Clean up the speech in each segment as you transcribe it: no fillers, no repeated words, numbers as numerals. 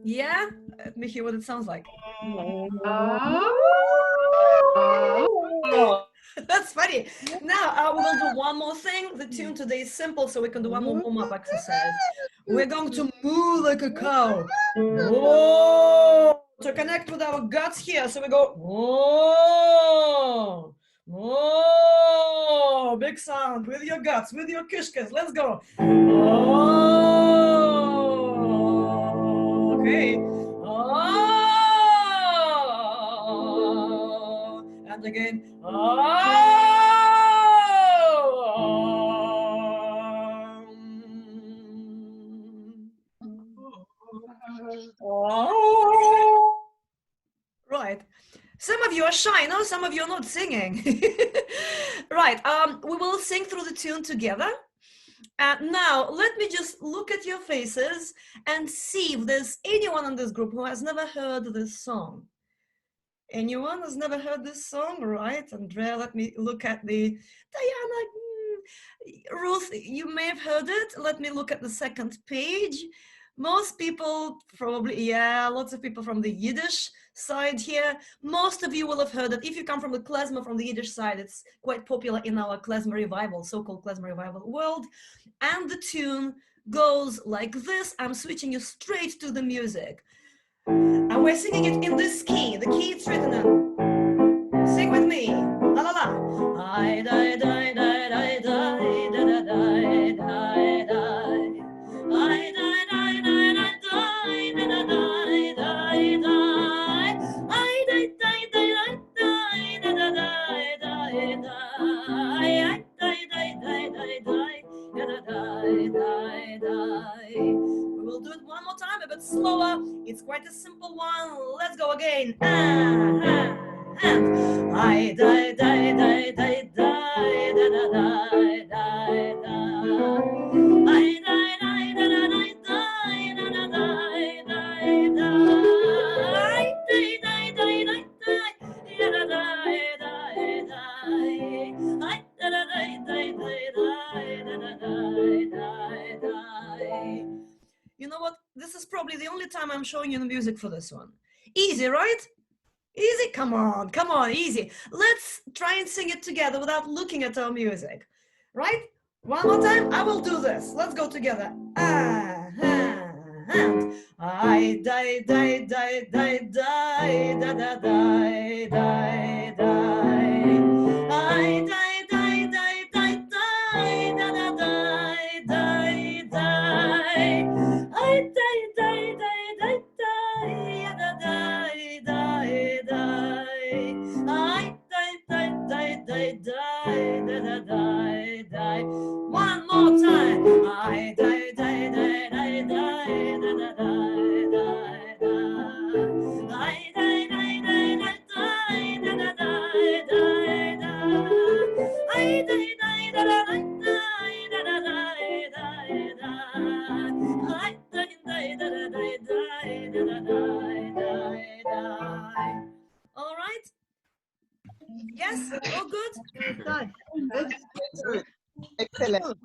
Yeah? Let me hear what it sounds like. That's funny. Now we will do one more thing. The tune today is simple, so we can do one more warm-up exercise. We're going to moo like a cow. Whoa! To connect with our guts here. So we go, whoa! Whoa! Big sound with your guts, with your kishkas. Let's go. Whoa! Okay. Oh! And again. Oh! Right. Some of you are shy, no? Some of you are not singing. Right. We will sing through the tune together. Now, let me just look at your faces and see if there's anyone in this group who has never heard this song. Anyone has never heard this song, right? Andrea, let me look at the... Diana, Ruth, you may have heard it. Let me look at the second page. Most people probably, yeah, lots of people from the Yiddish side here. Most of you will have heard it. If you come from the Klezmer, from the Yiddish side, it's quite popular in our Klezmer Revival, so-called Klezmer Revival world. And the tune goes like this. I'm switching you straight to the music. And we're singing it in this key, the key it's written in. Sing with me. La la la. I die, die, die, die, die, da da die, die, die. I die, die, die, die, die, da da die, die, die. I die, die, die, die, die, da da die, die, die. I die, die, die, die, die, da da die, die, die. We will do it one more time, a bit slower. It's quite a simple one. Let's go again. I die, die, die, die, die, da da die, die, die. I die, die, da da die, die, da da die, die, die. Die, die, die, die, die, da da die, die, die. I da da die, die, die, die, da da die, die, die. You know what? This is probably the only time I'm showing you the music for this one. Easy, right? Easy, come on, easy. Let's try and sing it together without looking at our music, right? One more time, I will do this. Let's go together. And I die, die, die, die, die, da, da, die, die, die. I die, die, die, die, die, da, da, die, die, die. I die, die, die, die, die, da, die, die, die. I die, die, die, die, die, da, da, die, die. One more time. I die, die, die, die, die, da, da, die, die, die. I die, die, die, die, die, da, da, die, die, die. I die, die, da, da, die, da, da, die, die, die. I die, die, da, da, die, da, da, die, die, die. All right? Yes? All good? Excellent.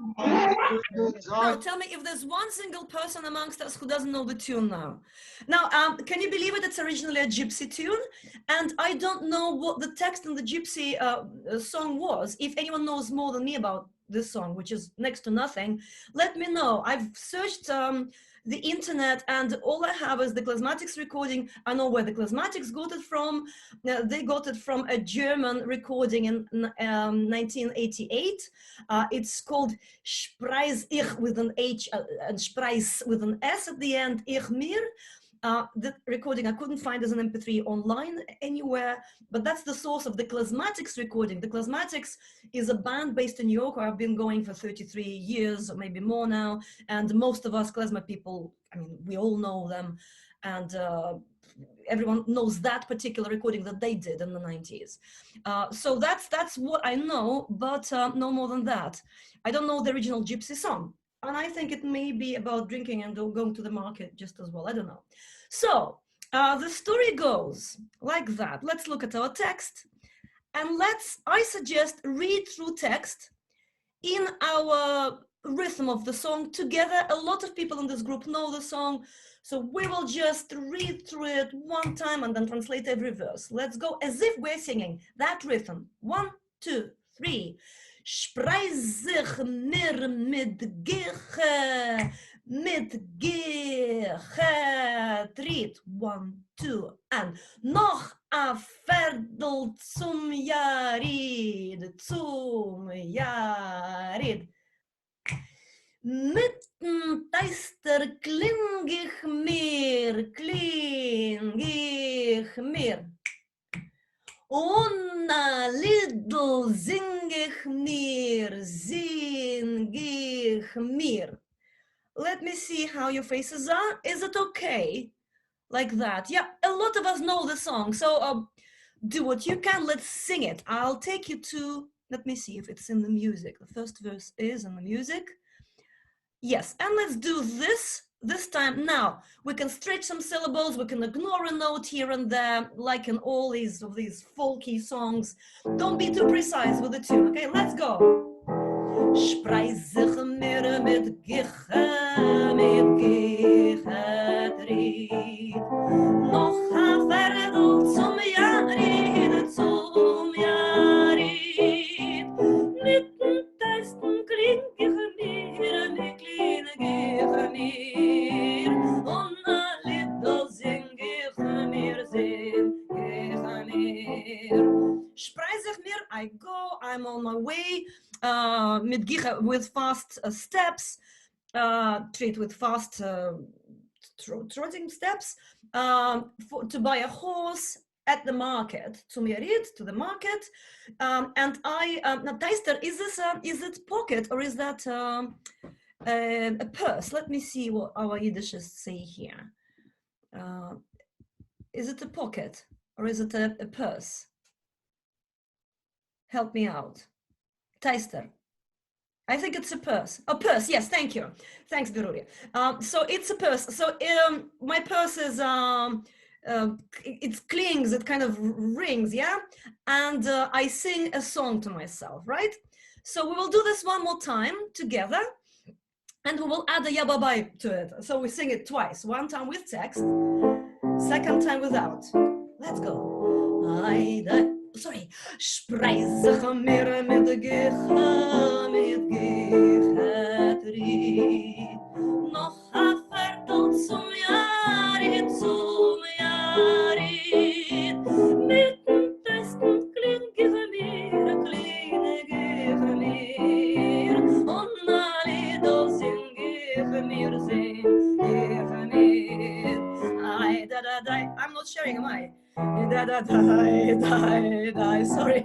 Now tell me if there's one single person amongst us who doesn't know the tune now. Now, can you believe it? It's originally a gypsy tune, and I don't know what the text in the gypsy song was. If anyone knows more than me about this song, which is next to nothing, let me know. I've searched the internet, and all I have is the Klezmatics recording. I know where the Klezmatics got it from. They got it from a German recording in 1988. It's called Spreis ich with an H and Spreis with an S at the end, ich mir. The recording I couldn't find as an MP3 online anywhere, but that's the source of the Klezmatics recording. The Klezmatics is a band based in New York where I've been going for 33 years or maybe more now, and most of us Klezmer people, I mean, we all know them, and everyone knows that particular recording that they did in the 90s. So that's what I know, but no more than that. I don't know the original gypsy song. And I think it may be about drinking and going to the market just as well. I don't know. So the story goes like that. Let's look at our text. And I suggest read through text in our rhythm of the song together. A lot of people in this group know the song, so we will just read through it one time and then translate every verse. Let's go as if we're singing that rhythm. 1, 2, 3. Sprei sich mir mit Giche, tritt. 1, 2, and noch a Viertel zum Jarid, Mitten Teister kling ich mir. Und a little sing ich mir. Let me see how your faces are. Is it okay? Like that. Yeah, a lot of us know the song. So do what you can. Let's sing it. I'll take you to, let me see if it's in the music. The first verse is in the music. Yes, and let's do this time. Now we can stretch some syllables, we can ignore a note here and there, like in all these folky songs. Don't be too precise with the tune. Okay, let's go. Sprei sich mir mit Giche tritt. Noch a Viertel zum Jarid. Mitten Teisten kling ich mir, mit kleine Giche mir. Und a little sing ich mir. Sprei sich mir, I go, I'm on my way. Mit Giche, with fast steps, treat with fast trotting steps, to buy a horse at the market, to the market, and I, now Teister, is it pocket or is that a purse? Let me see what our Yiddishists say here. Is it a pocket or is it a purse? Help me out. Teister. I think it's a purse. A purse, yes, thank you. Thanks, Beruria. So it's a purse. So my purse is, it clings, it kind of rings, yeah? And I sing a song to myself, right? So we will do this one more time together, and we will add a yababai to it. So we sing it twice, one time with text, second time without. Let's go. Sorry. Sprei sich mir mit Giche tritt. Noch a Viertel zum Jarid. Mitten Teisten kling ich mir, kleine Giche mir. Und a little sing ich mir. I'm not sharing, am I? Sorry.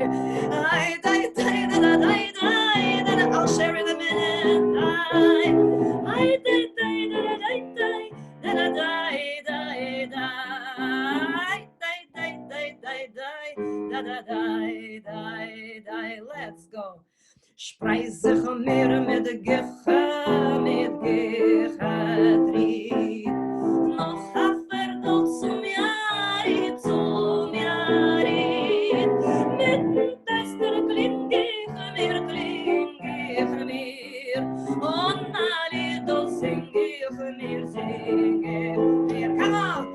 I'll share in a minute. Let's go. Sprei sich mir mit Giche tritt. Noch a Viertel zum Jarid. Mitten Teister kling ich mir. Und a little sing ich mir. Come on!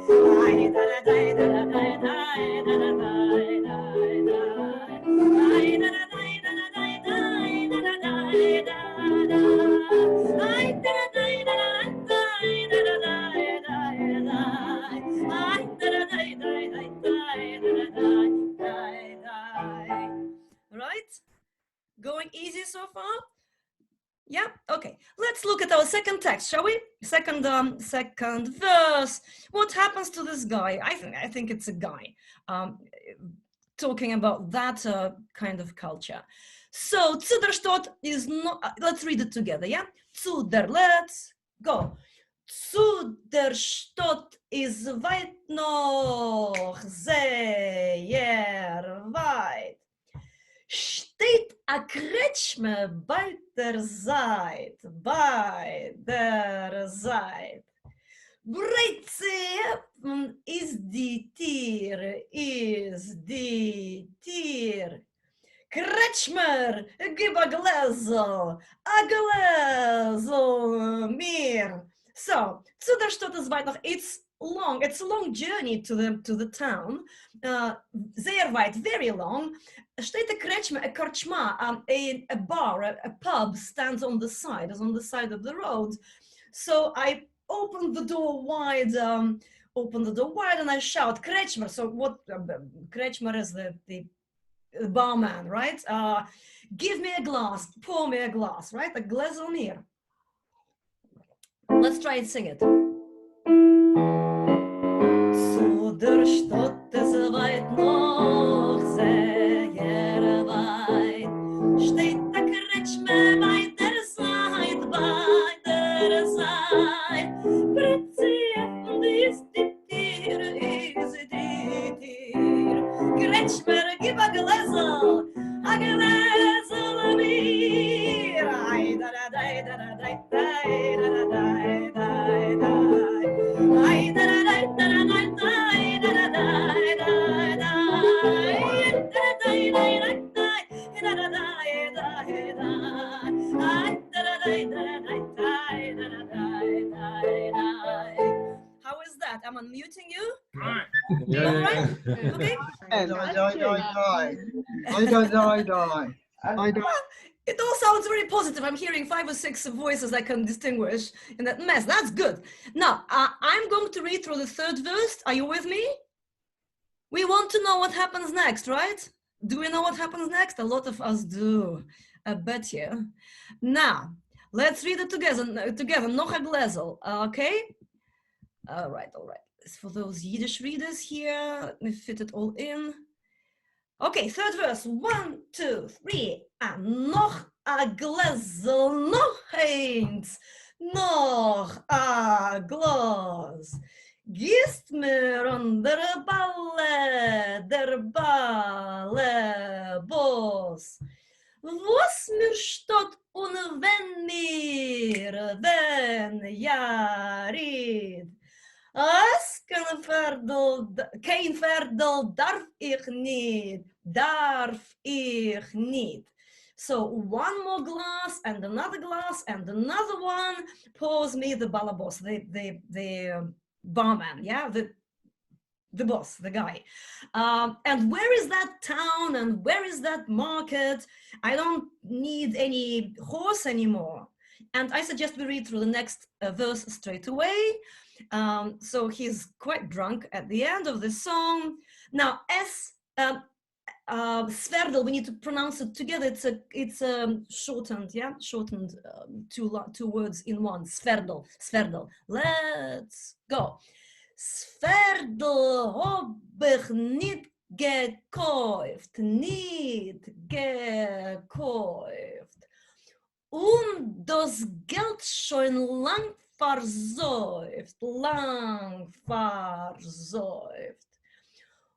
Right? Going easy so far? Yeah, okay. Let's look at our second text, shall we? Second verse. What happens to this guy? I think it's a guy talking about that kind of culture. So, zu der Stadt is not, let's read it together, yeah? Zu der, let's go. Zu der Stadt is weit noch, sehr weit. Steht a Kretschme bei der Seite. Breitseppen ist die Tier. Klezmer, gib a gläsel mir. So, zu der Stadt ist weit noch, it's a long journey to the town, sehr weit, very long. Steht a Klezmer, a karchma, a bar, a pub stands on the side of the road. So I open the door wide, and I shout, Klezmer. So what, Klezmer is the barman, right? Give me a glass, pour me a glass, right? A gläsel mir. Let's try and sing it. Zu der Stadt ist weit noch sehr weit, steht der Klezmer bei der Seite, Prinzip und ist die Tier. Klezmer, gib a gläsel mir. Ay, da da da da da da da da da da da. Ay, da da da da da da da da da da. How is that? I'm unmuting you. Right. Yeah. Right? Okay. It all sounds very positive. I'm hearing 5 or 6 voices I can distinguish in that mess. That's good. Now, I'm going to read through the third verse. Are you with me? We want to know what happens next, right? Do we know what happens next? A lot of us do. I bet you. Now, let's read it together. Noch a gläsel, okay? All right. It's for those Yiddish readers here. Let me fit it all in. Okay, third verse. 1, 2, 3. Noch a gläsel, noch eins. Noch a Glas. Gießt mir an der Balle, Boss. Was mir stot und wenn jarid. Kein Verdel darf ich nicht. So one more glass and another one pours me the balabos, the barman, yeah, the boss, the guy. And where is that town and where is that market? I don't need any horse anymore. And I suggest we read through the next verse straight away. So he's quite drunk at the end of the song. Now, Sverdl, we need to pronounce it together. It's shortened, yeah, two words in one. Sverdl. Let's go. Sverdl hab ich nicht gekauft. Und das Geld schon lang versäuft.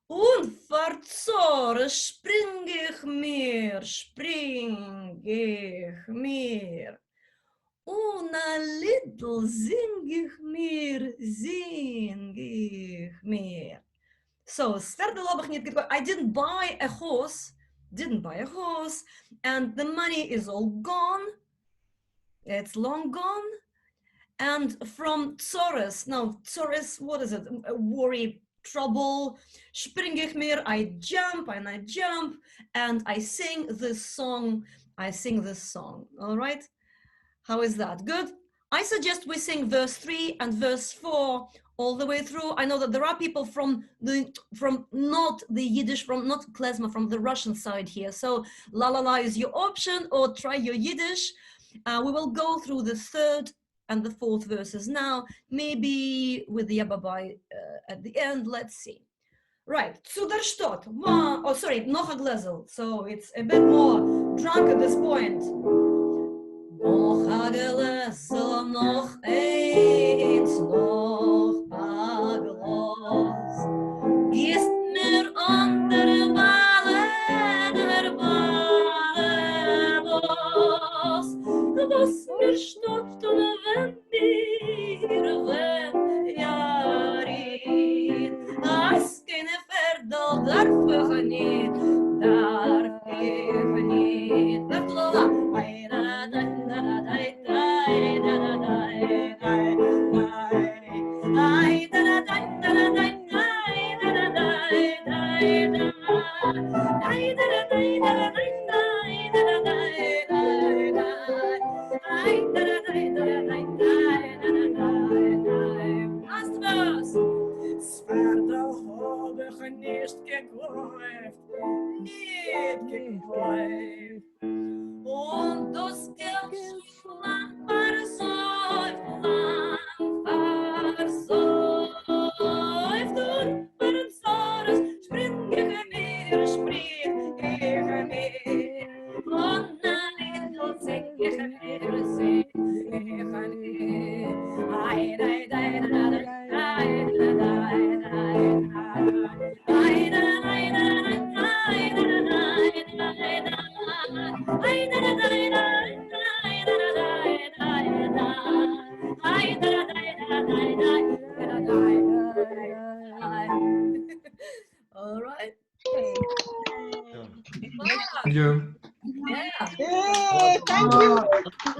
Und verzorre spring ich mir. Und a little sing ich mir. So, Sverdl hab ich nicht gekauft. I didn't buy a horse, and the money is all gone. It's long gone. And from Tzores, what is it? Worry, trouble, spring ich mir, I jump, and I sing this song. All right? How is that? Good? I suggest we sing verse 3 and verse 4 all the way through. I know that there are people from not the Yiddish, from not Klezmer, from the Russian side here. So la la la is your option, or try your Yiddish. We will go through the third and the fourth verses now, maybe with the Yababai at the end. Let's see. Right, zu der Stadt. Noch a gläsel. So it's a bit more drunk at this point. Noch a gläsel, noch eins, noch a Glas. Gießt mir an der Balle, Boss. Was mir stopft und wenn jarid. As keine Verdel darf ich nicht. All right. Thank you. Yeah. Yay, thank you.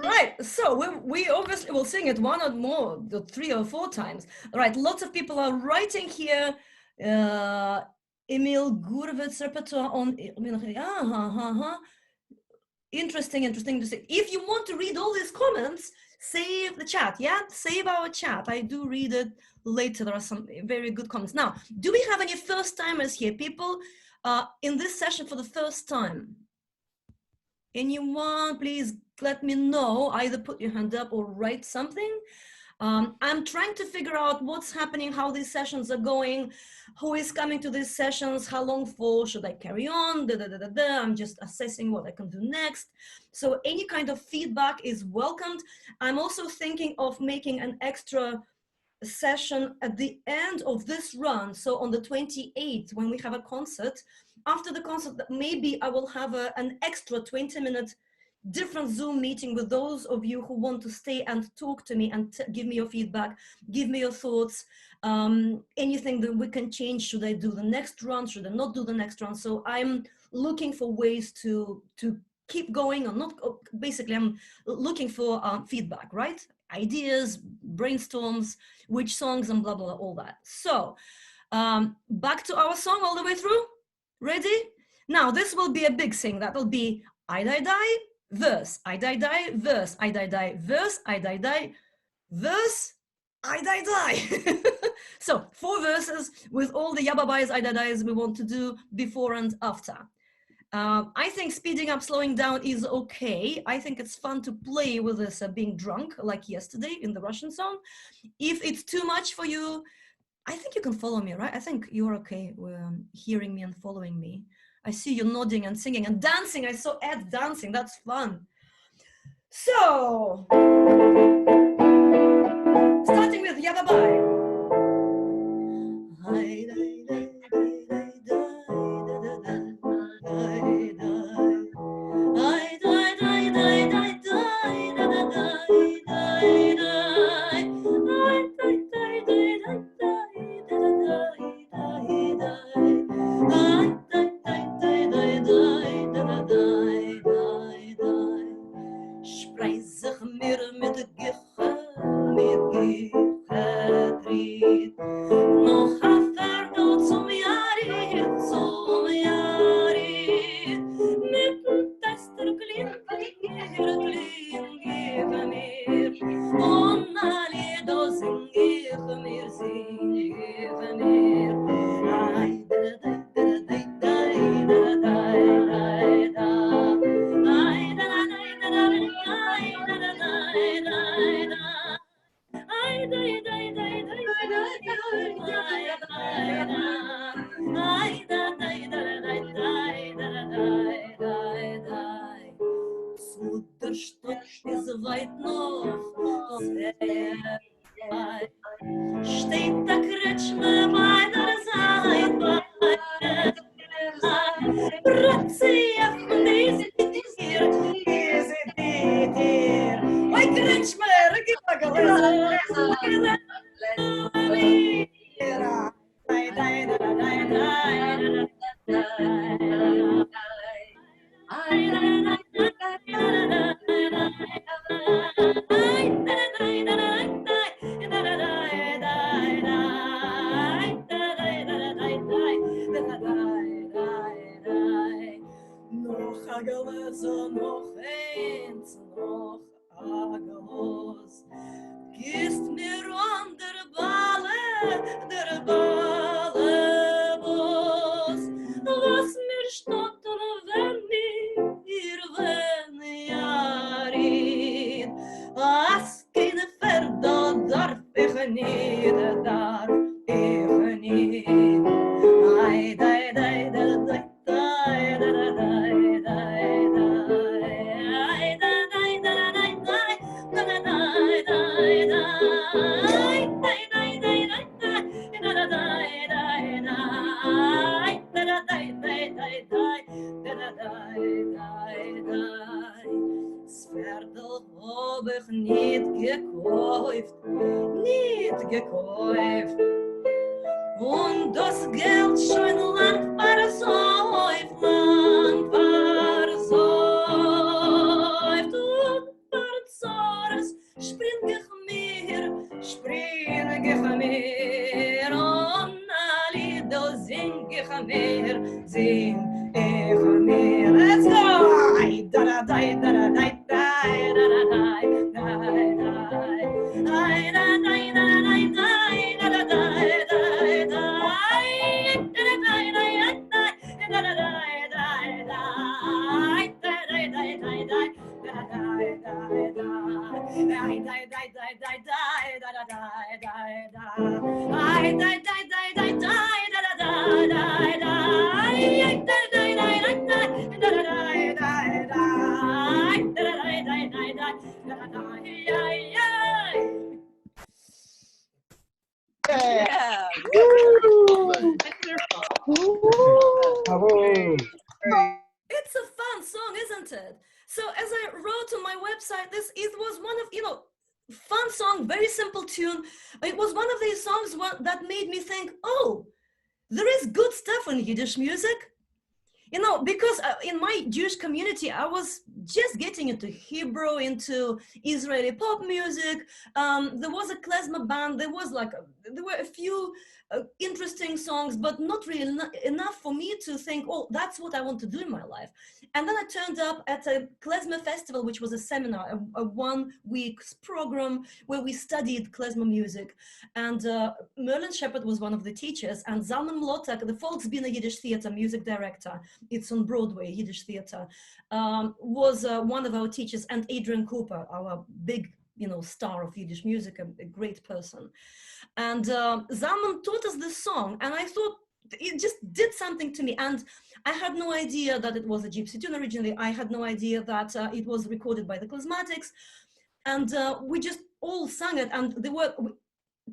Right. So we obviously will sing it one or more, 3 or 4 times. All right. Lots of people are writing here. Emil Gurvitz repertoire on. Interesting. If you want to read all these comments, save the chat. Yeah, save our chat. I do read it later. There are some very good comments. Now, do we have any first timers here? People in this session for the first time? Anyone, please let me know. Either put your hand up or write something. I'm trying to figure out what's happening, how these sessions are going, who is coming to these sessions, how long for, should I carry on, I'm just assessing what I can do next. So any kind of feedback is welcomed. I'm also thinking of making an extra session at the end of this run. So on the 28th, when we have a concert, after the concert, maybe I will have an extra 20-minute different Zoom meeting with those of you who want to stay and talk to me and give me your feedback, give me your thoughts, anything that we can change. Should I do the next run? Should I not do the next run? So I'm looking for ways to keep going or not. Basically, I'm looking for feedback, right? Ideas, brainstorms, which songs and blah, blah, all that. So back to our song all the way through. Ready? Now, this will be a big thing. That will be I die die, verse, I die die, verse, I die die, verse, I die die, verse, I die die. So 4 verses with all the yababais, I die dies we want to do before and after. I think speeding up, slowing down is okay. I think it's fun to play with this being drunk, like yesterday in the Russian song. If it's too much for you, I think you can follow me, right? I think you're okay with hearing me and following me. I see you nodding and singing and dancing. I saw Ed dancing. That's fun. So, starting with Yababai. Steht der Kretschmer bei der Seite, Bratziach und ist hier. Oi, Kretschmer, gib mal Gläser. Noch Agales, noch eins, noch Agalos. Gist mir an der Balle, Bos. Was mir stottern, wenn wenn Jarin. As keine Pferde darf ich nicht, darf ich nicht. Ai, dai, dai, dai, dai. hab ich nicht gekauft, nicht gekauft. Und das Geld schon lang versäuft, lang versäuft. Und verzores spring ich mehr. Und alle da sing ich mehr, sing ich mehr. Let's go! Da da da da da da da da da da Yeah. It's a fun song, isn't it? So as I wrote on my website, it was one of, fun song, very simple tune. It was one of these songs that made me think, oh, there is good stuff in Yiddish music. Because in my Jewish community, I was just getting into Hebrew, into Israeli pop music. There was a klezmer band. There were a few interesting songs, but not really enough for me to think, oh, that's what I want to do in my life. And then I turned up at a klezmer festival, which was a seminar, a 1 week program where we studied klezmer music. And Merlin Shepard was one of the teachers, and Zalman Mlotek, the Volksbühne Yiddish Theater music director, it's on Broadway, Yiddish theater, was one of our teachers, and Adrian Cooper, our big, star of Yiddish music, a great person. And Zalman taught us this song, and I thought it just did something to me. And I had no idea that it was a gypsy tune originally. I had no idea that it was recorded by the Klezmatics. And we just all sang it, and they were...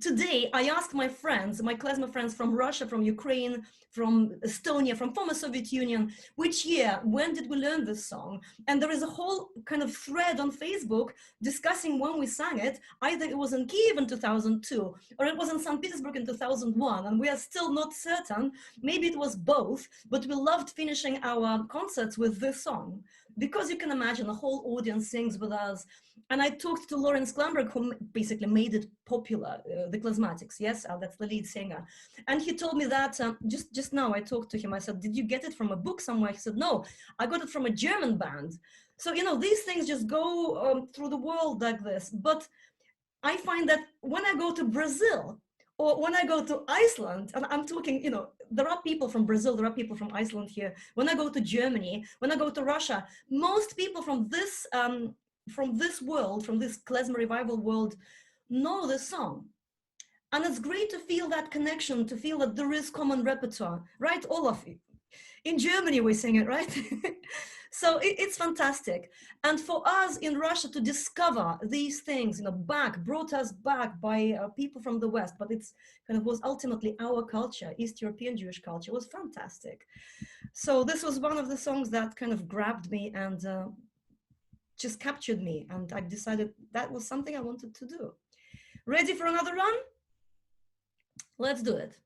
Today, I asked my friends, my klezmer friends from Russia, from Ukraine, from Estonia, from former Soviet Union, which year, when did we learn this song? And there is a whole kind of thread on Facebook discussing when we sang it. Either it was in Kiev in 2002, or it was in St. Petersburg in 2001, and we are still not certain. Maybe it was both, but we loved finishing our concerts with this song, because you can imagine the whole audience sings with us. And I talked to Lawrence Klamberg, who basically made it popular, the Klezmatics, yes, that's the lead singer. And he told me that, just now I talked to him, I said, did you get it from a book somewhere? He said, no, I got it from a German band. So, these things just go through the world like this. But I find that when I go to Brazil, or when I go to Iceland, and I'm talking, there are people from Brazil, there are people from Iceland here. When I go to Germany, when I go to Russia, most people from this world, from this Klezmer Revival world, know this song. And it's great to feel that connection, to feel that there is common repertoire, right? All of it. In Germany, we sing it, right? So it's fantastic. And for us in Russia to discover these things, brought us back by people from the West, but it's kind of was ultimately our culture, East European Jewish culture, was fantastic. So this was one of the songs that kind of grabbed me and just captured me. And I decided that was something I wanted to do. Ready for another run? Let's do it.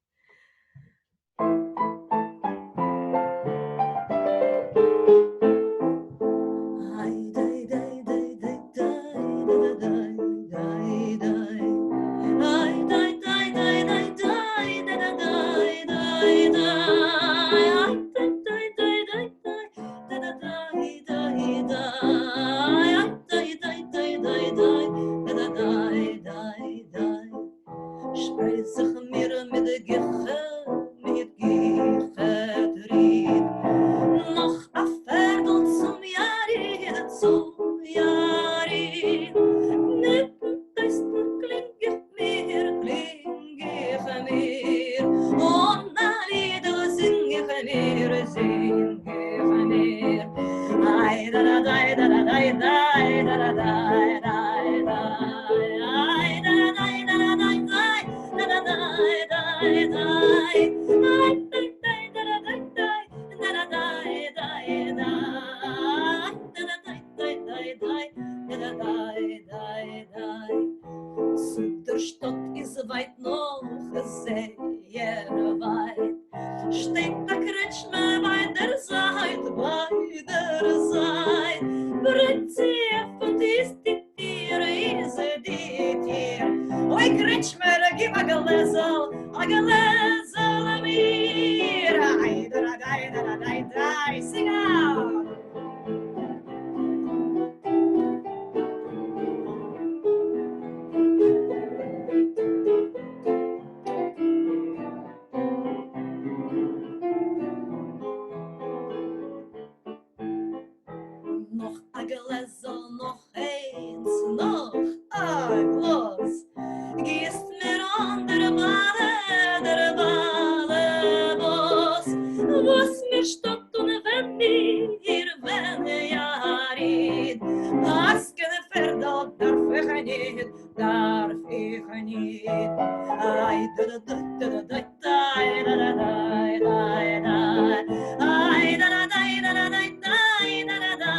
weit noch sehr weit. Steht der Kretschmer bei der Seite, Britzef und ist die Tiere, ist die Tier. Oi, Kretschmer, gib a Gläsel mir. Ai, sing out. Noch a Gläsel, noch eins, noch a Glas. Gießt mir an der Balle, was mir stockt und wenn jarit. Askene verdot, darf ich nicht. Ai, da da da da da da da da da da da. Ai, da da da da da da da.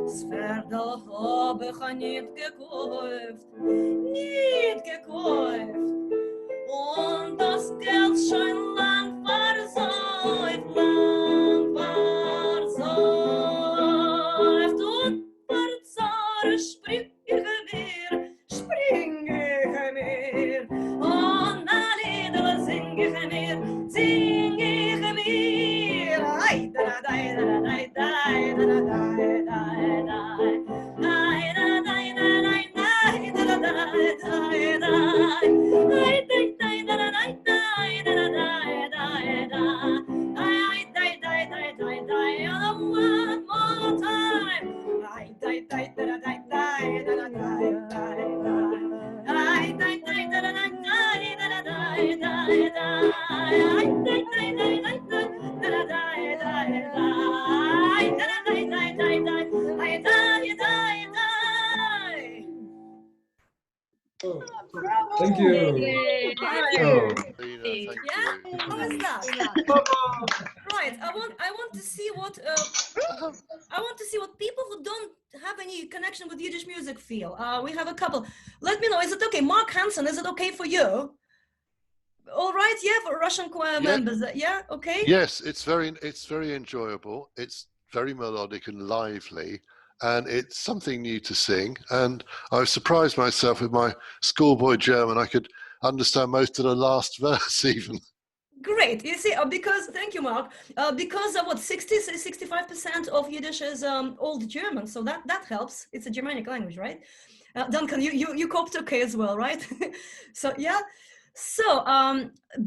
Sverdel hab ich nicht gekauft. Und das Geld schon lang versäuft. Und verzahre springe mir. Und alle Lieder sing ich mir. Ai, da da da da da da da da da. Thank you. Thank you. Polina, thank Yeah? you. How is that? Right. I want to see what people who don't have any connection with Yiddish music feel. We have a couple. Let me know. Is it okay? Mark Hansen, is it okay for you? All right. Yeah, for Russian choir members. Yeah. Okay. Yes, it's very enjoyable. It's very melodic and lively, and it's something new to sing. And I was surprised myself with my schoolboy German. I could understand most of the last verse even. Great. You see, because thank you, Mark. Because of 65% of Yiddish is Old German, so that helps. It's a Germanic language, right? Duncan, you coped okay as well, right? So yeah. So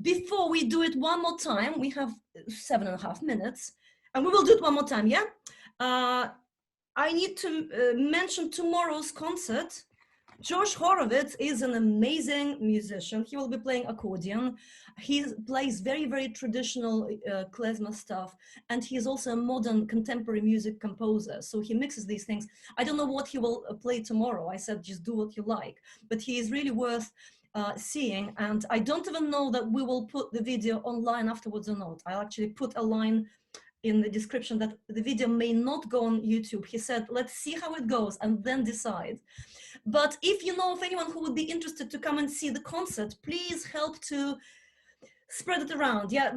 before we do it one more time, we have 7.5 minutes, and we will do it one more time. Yeah. I need to mention tomorrow's concert. Josh Horowitz is an amazing musician. He will be playing accordion. He plays very, very traditional klezmer stuff. And he is also a modern contemporary music composer. So he mixes these things. I don't know what he will play tomorrow. I said, just do what you like. But he is really worth seeing. And I don't even know that we will put the video online afterwards or not. I'll actually put a line in the description that the video may not go on YouTube. He said, let's see how it goes and then decide. But if you know of anyone who would be interested to come and see the concert, please help to spread it around. Yeah,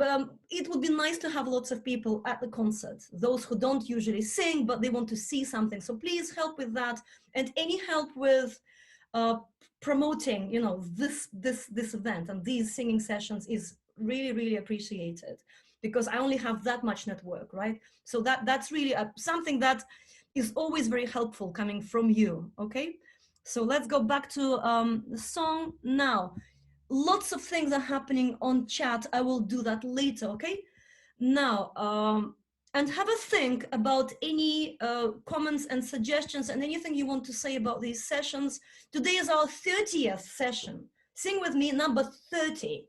it would be nice to have lots of people at the concert, those who don't usually sing, but they want to see something. So please help with that. And any help with promoting, you know, this event and these singing sessions is really, really appreciated, because I only have that much network, right? So that's really something that is always very helpful coming from you, okay? So let's go back to the song now. Lots of things are happening on chat. I will do that later, okay? Now, and have a think about any comments and suggestions and anything you want to say about these sessions. Today is our 30th session. Sing with me, number 30,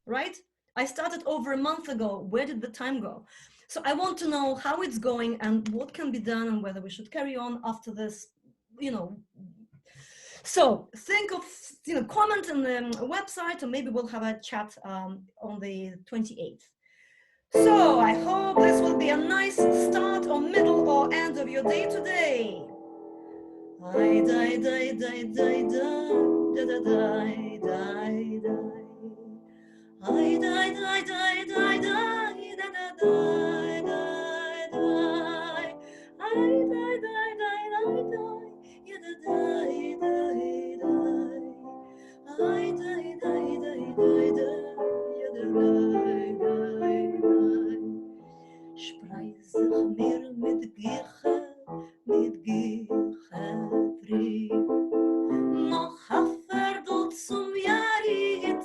right? I started over a month ago. Where did the time go? So I want to know how it's going and what can be done and whether we should carry on after this, you know. So think of, you know, comment on the website, or maybe we'll have a chat on the 28th. So I hope this will be a nice start or middle or end of your day today. I die, die, die, die, die, da, die, die, die. I die, die, die, die, die, da, die, die, die. I die, die, die, die, die, yeah, da, die, die, die. I die, die, die, die, die, yeah, da, die, die, die. Spreis sich mir mit Giche fried. Noch Hafferdl zum Jarit,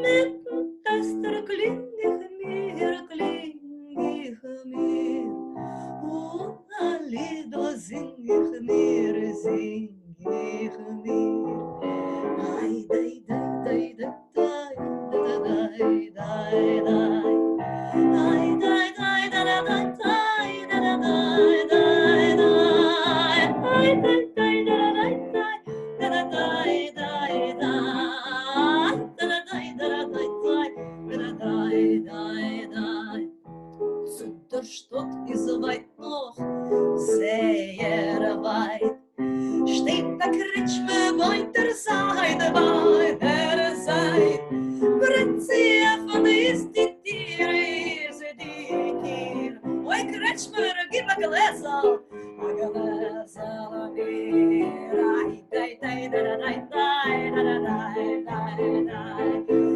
mit dem Tester kling ich mir, und a Lied sing ich mir, Ay, day, day, day, day, day, day, day, day. Ay, day, day, day, day, day, day, day, day, day. Ay, day, day, day, day, day, day, day, day, day. Zu der Stadt ist weit noch, sehr weit. Steht der Kretschmer bei der Seite, brennt sie von die Tiere, ist die Tier. Oi, Kretschmer, gib a Gläser mir. Ai, dai, dai, dai, dai, dai, dai, dai, dai, dai.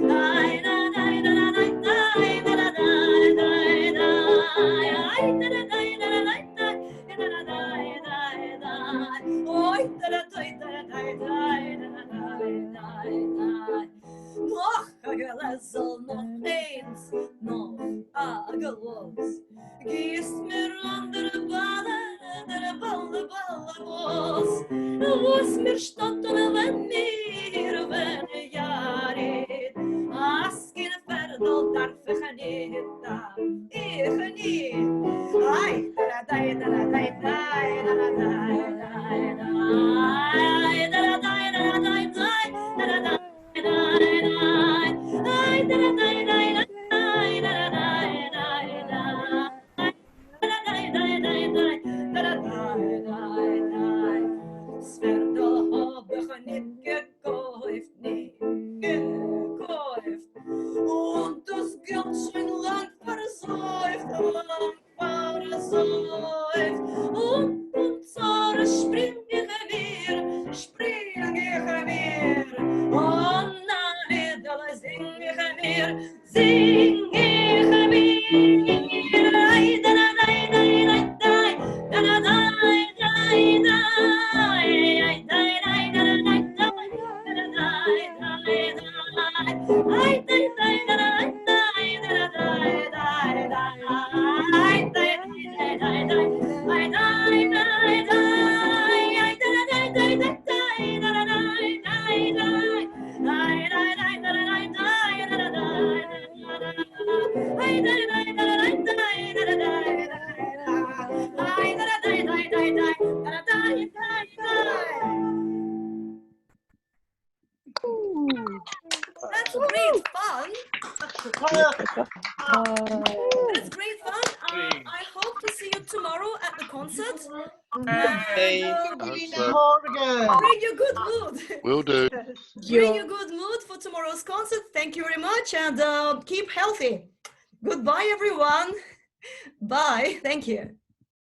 Dai, dai, dai, dai, dai, dai, dai, dai, dai, dai. Ai, dai, dai, dai, dai, dai, dai, dai, dai, dai. Oi, dai, dai, dai, dai, dai, dai, dai, dai. Noch a Gläsel, noch eins, noch a Glas. Gießt mir an der Balle was mir statt und wenn Jarit Askin Ferdel darf ich nicht da, ich nicht. Ay, da da da da da da da da da da da Sverdal hab ich nicht gekauft, nicht gekauft. Und das Geld schon lang versäuft. Und Zara spring ich mir. Und na Liedele sing ich mir. Ay, da da da da da da da da da da That's great fun. That's great fun. I hope to see you tomorrow at the concert. And bring your good mood. Will do. Bring your good mood for tomorrow's concert. Thank you very much, and keep healthy. Goodbye, everyone. Bye. Thank you.